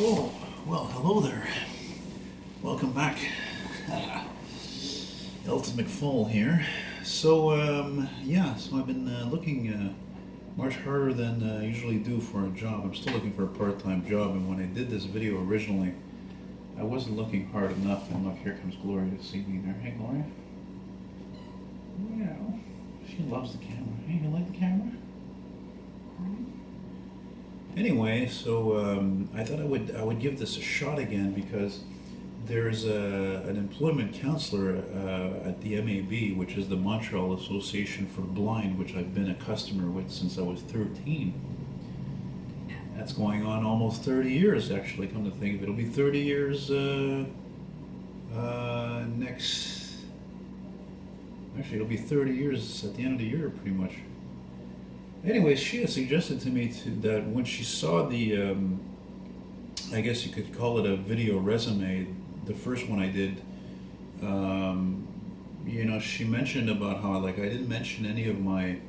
Oh, well, hello there. Welcome back. Elton McFALL here. So I've been looking much harder than I usually do for a job. I'm still looking for a part-time job, and when I did this video originally, I wasn't looking hard enough. And look, here comes Gloria to see me there. Hey, Gloria. Wow. She loves the camera. Hey, you like the camera? Anyway, I thought I would give this a shot again because there's an employment counselor at the MAB, which is the Montreal Association for Blind, which I've been a customer with since I was 13. That's going on almost 30 years, actually. Come to think of it, it'll be 30 years next. Actually, it'll be 30 years at the end of the year, pretty much. Anyway, she had suggested to me that when she saw the, I guess you could call it a video resume, the first one I did, she mentioned about how I didn't mention any of my,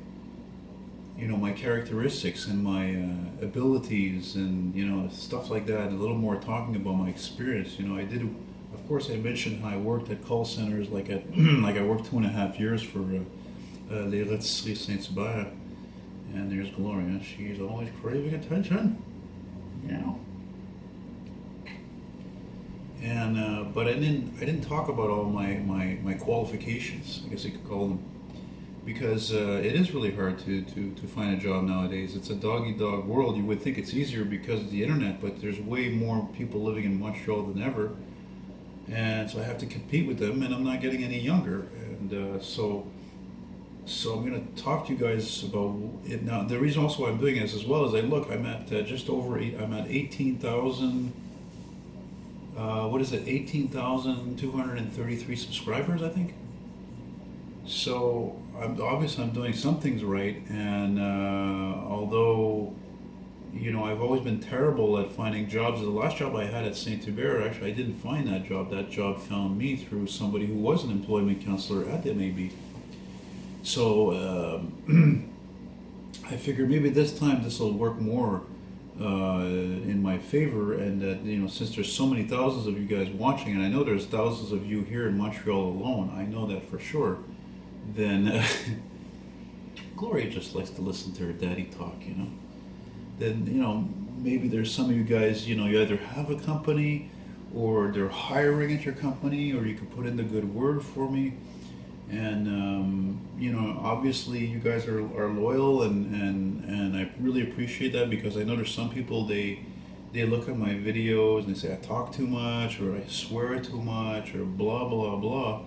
my characteristics and my abilities and stuff like that. A little more talking about my experience. I did, of course, I mentioned how I worked at call centers, like I worked 2.5 years for Les Rôtisseries Saint-Hubert. And there's Gloria. She's always craving attention. Yeah. And but I didn't talk about all my qualifications, I guess you could call them, because it is really hard to find a job nowadays. It's a dog-eat-dog world. You would think it's easier because of the internet, but there's way more people living in Montreal than ever, and so I have to compete with them, and I'm not getting any younger, and so I'm going to talk to you guys about it now. The reason also why I'm doing this as well is I'm at just over I'm at 18,000. What is it? 18,233 subscribers, I think. So I'm doing some things right, and although I've always been terrible at finding jobs. The last job I had at Saint Hubert, actually, I didn't find that job. That job found me through somebody who was an employment counselor at the MAB. So I figured maybe this time this will work more in my favor, and that since there's so many thousands of you guys watching, and I know there's thousands of you here in Montreal alone, I know that for sure. Then Gloria just likes to listen to her daddy talk, Then maybe there's some of you guys, you either have a company, or they're hiring at your company, or you can put in the good word for me. And obviously you guys are loyal, and I really appreciate that, because I know there's some people, they look at my videos and they say I talk too much, or I swear too much, or blah blah blah.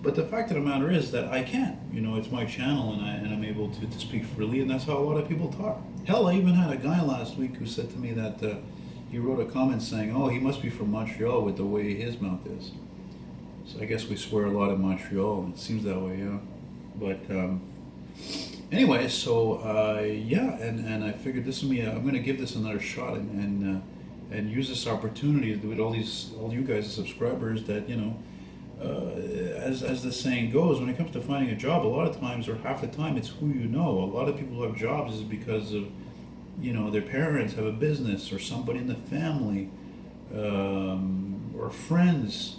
But the fact of the matter is that I can. It's my channel, and I'm able to speak freely, and that's how a lot of people talk. Hell, I even had a guy last week who said to me that he wrote a comment saying, "Oh, he must be from Montreal with the way his mouth is." So I guess we swear a lot in Montreal. It seems that way, yeah. But anyway, and I figured this would be. I'm going to give this another shot and use this opportunity with all you guys as subscribers. That as the saying goes, when it comes to finding a job, a lot of times, or half the time, it's who you know. A lot of people who have jobs is because of their parents have a business, or somebody in the family, or friends.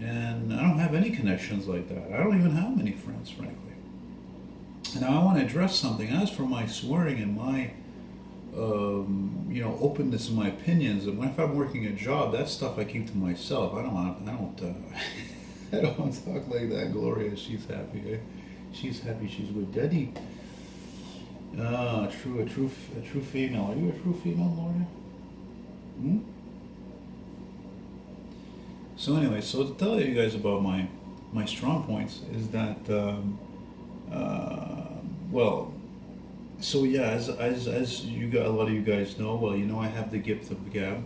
And I don't have any connections like that. I don't even have many friends, frankly. And now I want to address something. As for my swearing and my, openness in my opinions, and if I'm working a job, that stuff I keep to myself. I don't I don't talk like that. Gloria, she's happy. Eh? She's happy. She's with Daddy. A true female. Are you a true female, Gloria? Hmm? So anyway, so to tell you guys about my strong points is that, as a lot of you guys know, I have the gift of the gab.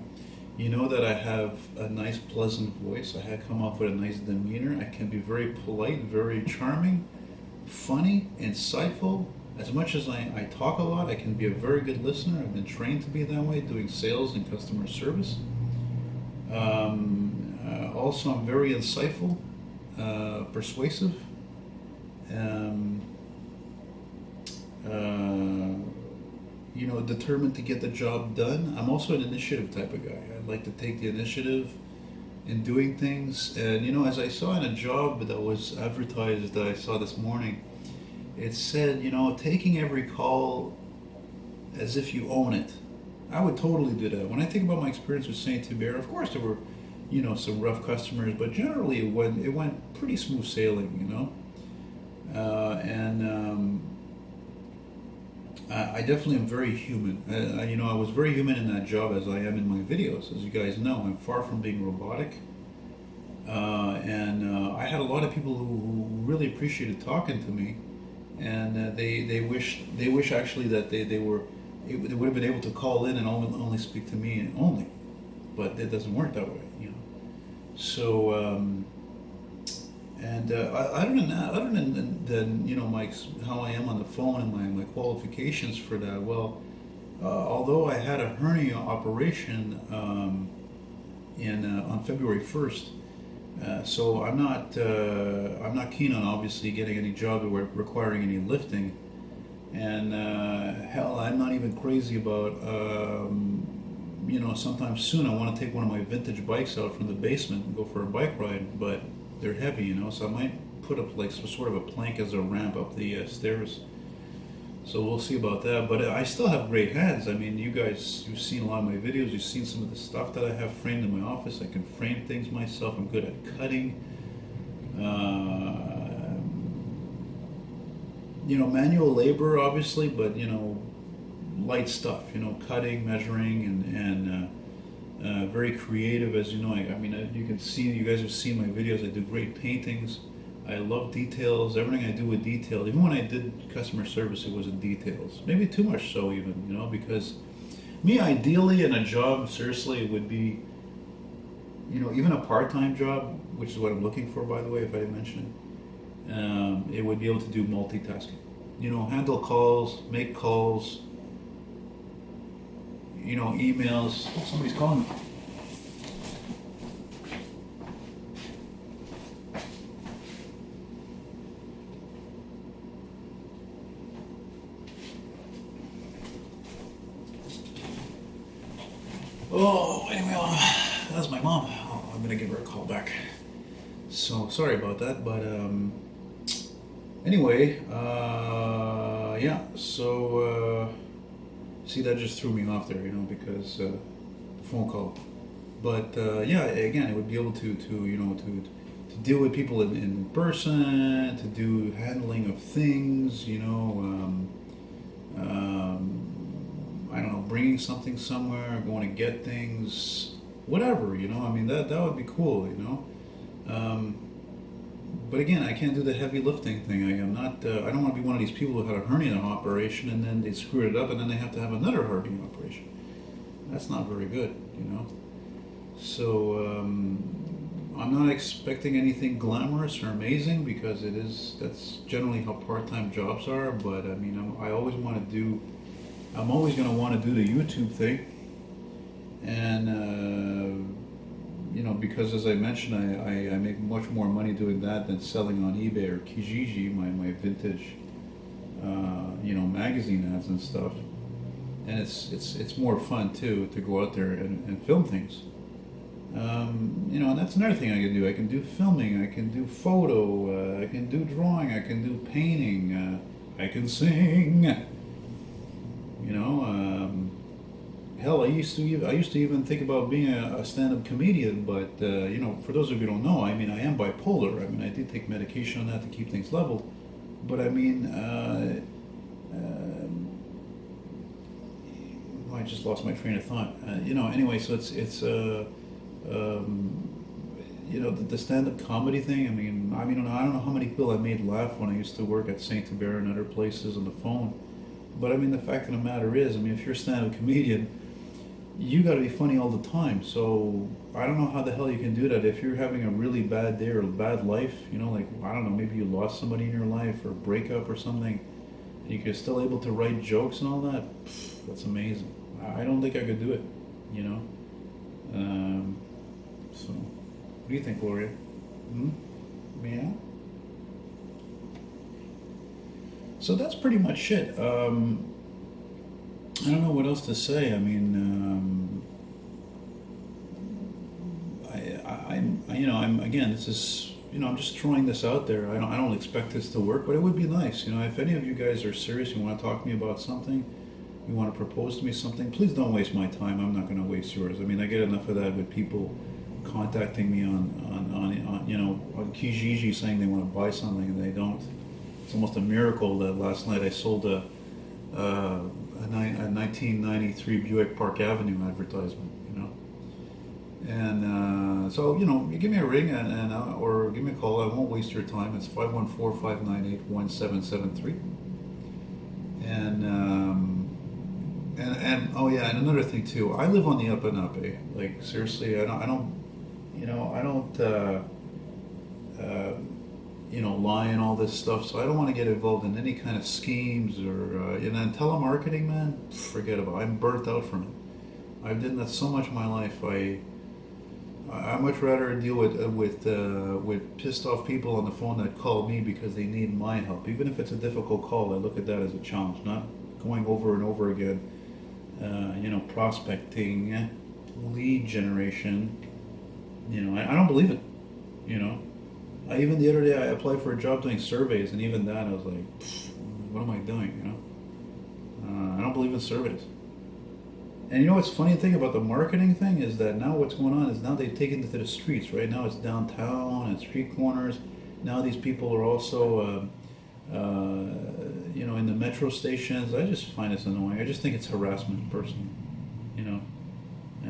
You know that I have a nice, pleasant voice. I come off with a nice demeanor. I can be very polite, very charming, funny, insightful. As much as I talk a lot, I can be a very good listener. I've been trained to be that way, doing sales and customer service. Also, I'm very insightful, persuasive, determined to get the job done. I'm also an initiative type of guy. I like to take the initiative in doing things. And as I saw in a job that was advertised that I saw this morning, it said, taking every call as if you own it. I would totally do that. When I think about my experience with Saint Hubert, of course there were, some rough customers, but generally it went pretty smooth sailing. And I definitely am very human. I was very human in that job as I am in my videos. As you guys know, I'm far from being robotic. And I had a lot of people who really appreciated talking to me, and they wish actually that they would have been able to call in and only speak to me and only, but it doesn't work that way. So other than how I am on the phone and my qualifications for that, well, although I had a hernia operation on February 1st. So I'm not keen on obviously getting any job requiring any lifting, and hell, I'm not even crazy about sometime soon I want to take one of my vintage bikes out from the basement and go for a bike ride, but they're heavy, so I might put up like some sort of a plank as a ramp up the stairs. So we'll see about that. But I still have great hands. I mean, you've seen a lot of my videos. You've seen some of the stuff that I have framed in my office. I can frame things myself. I'm good at cutting. Manual labor, obviously, but, light stuff, cutting, measuring, and very creative, as you know. You guys have seen my videos. I do great paintings. I love details. Everything I do with detail. Even when I did customer service, it was in details. Maybe too much so, even, because me, ideally, in a job, seriously, it would be, even a part-time job, which is what I'm looking for, by the way, if I didn't mention it. It would be able to do multitasking. Handle calls, make calls, emails. Oh, somebody's calling me. Oh, anyway, that's my mom. Oh, I'm gonna give her a call back. So sorry about that, but anyway, yeah. So see, that just threw me off there, because the phone call. But yeah, again, it would be able to deal with people in person, to do handling of things, I don't know, bringing something somewhere, going to get things, whatever, that would be cool, but again, I can't do the heavy lifting thing. I'm not, I don't want to be one of these people who had a hernia operation and then they screwed it up and then they have to have another hernia operation. That's not very good, So, I'm not expecting anything glamorous or amazing because that's generally how part-time jobs are, but I'm always going to want to do the YouTube thing, and because as I mentioned, I make much more money doing that than selling on eBay or Kijiji, my vintage, magazine ads and stuff, and it's more fun too to go out there and film things. And that's another thing I can do. I can do filming, I can do photo, I can do drawing, I can do painting, I can sing. Hell, I used to even think about being a stand-up comedian, but for those of you who don't know, I am bipolar. I did take medication on that to keep things leveled, but I just lost my train of thought. Anyway, so it's the stand-up comedy thing. I don't know how many people I made laugh when I used to work at Saint Hubert and other places on the phone. But the fact of the matter is, if you're a stand-up comedian, you got to be funny all the time. So I don't know how the hell you can do that if you're having a really bad day or a bad life. Like, I don't know, maybe you lost somebody in your life or a breakup or something, and you're still able to write jokes and all that. That's amazing. I don't think I could do it. So what do you think, Gloria? Yeah. So that's pretty much it. I don't know what else to say. I mean, I'm again. This is, I'm just throwing this out there. I don't expect this to work, but it would be nice. If any of you guys are serious, you want to talk to me about something, you want to propose to me something, please don't waste my time. I'm not going to waste yours. I mean, I get enough of that with people contacting me on Kijiji saying they want to buy something and they don't. It's almost a miracle that last night I sold a 1993 Buick Park Avenue advertisement. And so, you give me a ring or give me a call. I won't waste your time. It's 514-598-1773. And oh yeah, and another thing too. I live on the up and up. Like seriously, I don't lie and all this stuff. So I don't want to get involved in any kind of schemes or and telemarketing, man. Forget about it. I'm burnt out from it. I've done that so much in my life. I much rather deal with pissed off people on the phone that call me because they need my help. Even if it's a difficult call, I look at that as a challenge, not going over and over again. Prospecting, lead generation. I don't believe it. Even the other day I applied for a job doing surveys, and even that I was like, what am I doing? I don't believe in surveys. And what's funny thing about the marketing thing is that now what's going on is now they've taken it to the streets. Right now it's downtown and street corners. Now these people are also, in the metro stations. I just find this annoying. I just think it's harassment, personally. And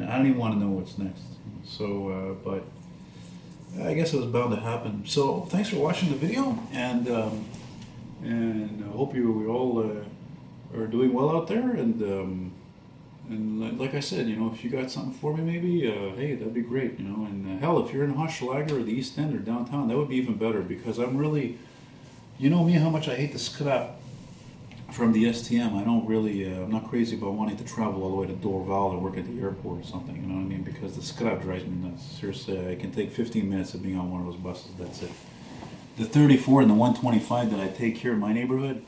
I don't even want to know what's next. So, but I guess it was bound to happen. So thanks for watching the video, and I hope we all are doing well out there. And like I said, if you got something for me, maybe, hey, that'd be great, And hell, if you're in Hochelaga or the East End or downtown, that would be even better, because I'm really, me, how much I hate the scrap from the STM. I don't really, I'm not crazy about wanting to travel all the way to Dorval or work at the airport or something, you know what I mean? Because the scrap drives me nuts. Seriously, I can take 15 minutes of being on one of those buses, that's it. The 34 and the 125 that I take here in my neighborhood,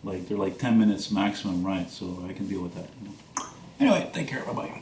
they're like 10 minutes maximum ride, so I can deal with that. Anyway, take care, bye-bye.